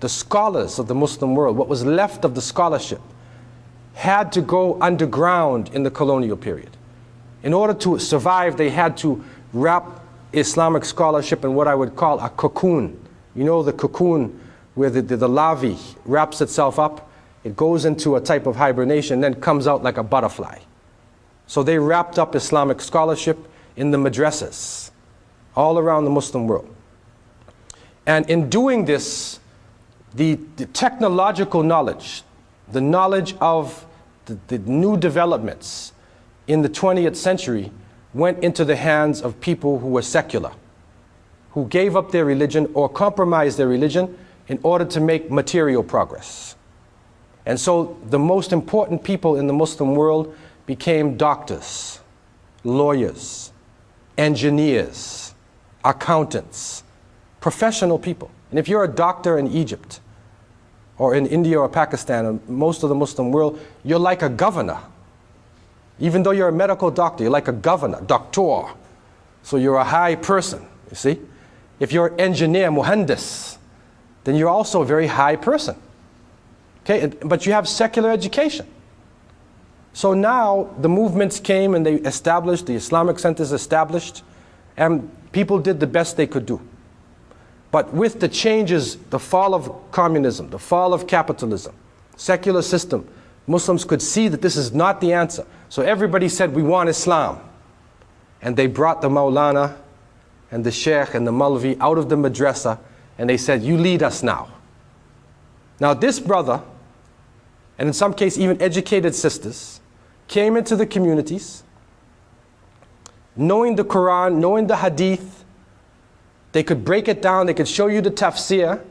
the scholars of the Muslim world, what was left of the scholarship, had to go underground in the colonial period. In order to survive, they had to wrap Islamic scholarship in what I would call a cocoon. You know the cocoon where the larvae wraps itself up, it goes into a type of hibernation, then comes out like a butterfly. So they wrapped up Islamic scholarship in the madrasas all around the Muslim world. And in doing this, the technological knowledge, the knowledge of the new developments in the 20th century went into the hands of people who were secular, who gave up their religion or compromised their religion in order to make material progress. And so the most important people in the Muslim world became doctors, lawyers, engineers, accountants, professional people. And if you're a doctor in Egypt, or in India or Pakistan, or most of the Muslim world, you're like a governor. Even though you're a medical doctor, you're like a governor, doctor. So you're a high person, you see? If you're an engineer, muhandis, then you're also a very high person. Okay, but you have secular education. So now the movements came and they established, the Islamic centers established, and people did the best they could do. But with the changes, the fall of communism, the fall of capitalism, secular system, Muslims could see that this is not the answer. So everybody said, we want Islam. And they brought the Maulana and the Sheikh and the Malvi out of the madrasa, and they said, you lead us now. Now this brother, and in some cases even educated sisters, came into the communities, knowing the Quran, knowing the Hadith. They could break it down, they could show you the tafsir,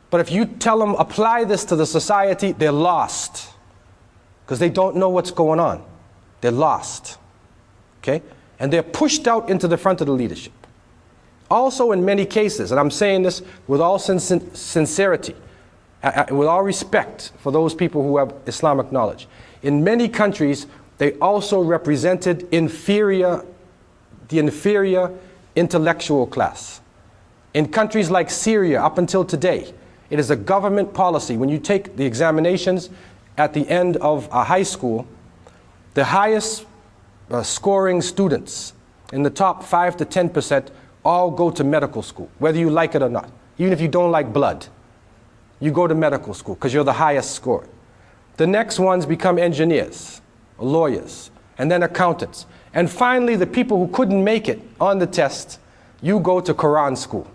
but if you tell them, apply this to the society, they're lost. Because they don't know what's going on. They're lost. Okay? And they're pushed out into the front of the leadership. Also in many cases, and I'm saying this with all sincerity, with all respect for those people who have Islamic knowledge, in many countries, they also represented the inferior intellectual class. In countries like Syria, up until today, it is a government policy. When you take the examinations at the end of a high school, the highest scoring students in the top 5 to 10% all go to medical school, whether you like it or not. Even if you don't like blood, you go to medical school because you're the highest score. The next ones become engineers, lawyers, and then accountants. And finally, the people who couldn't make it on the test, you go to Quran school.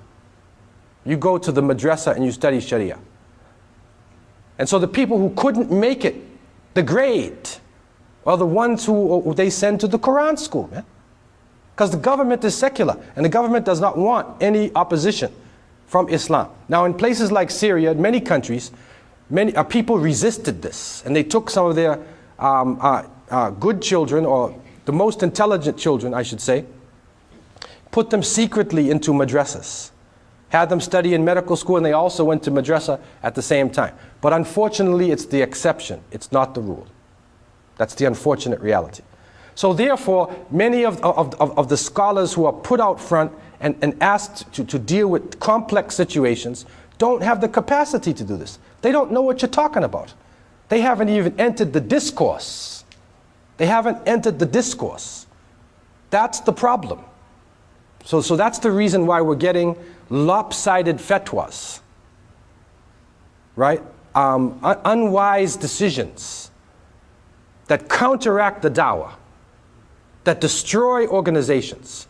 You go to the madrasa and you study Sharia. And so the people who couldn't make it, the grade, are the ones who they send to the Quran school, man. Because the government is secular, and the government does not want any opposition from Islam. Now in places like Syria, in many countries, many people resisted this, and they took some of their good children, or the most intelligent children, I should say, put them secretly into madrasas, had them study in medical school, and they also went to madrasa at the same time. But unfortunately, it's the exception, it's not the rule. That's the unfortunate reality. So therefore, many of the scholars who are put out front and asked to deal with complex situations don't have the capacity to do this. They don't know what you're talking about. They haven't even entered the discourse. They haven't entered the discourse. That's the problem. So that's the reason why we're getting lopsided fatwas, right? Unwise decisions that counteract the dawah, that destroy organizations,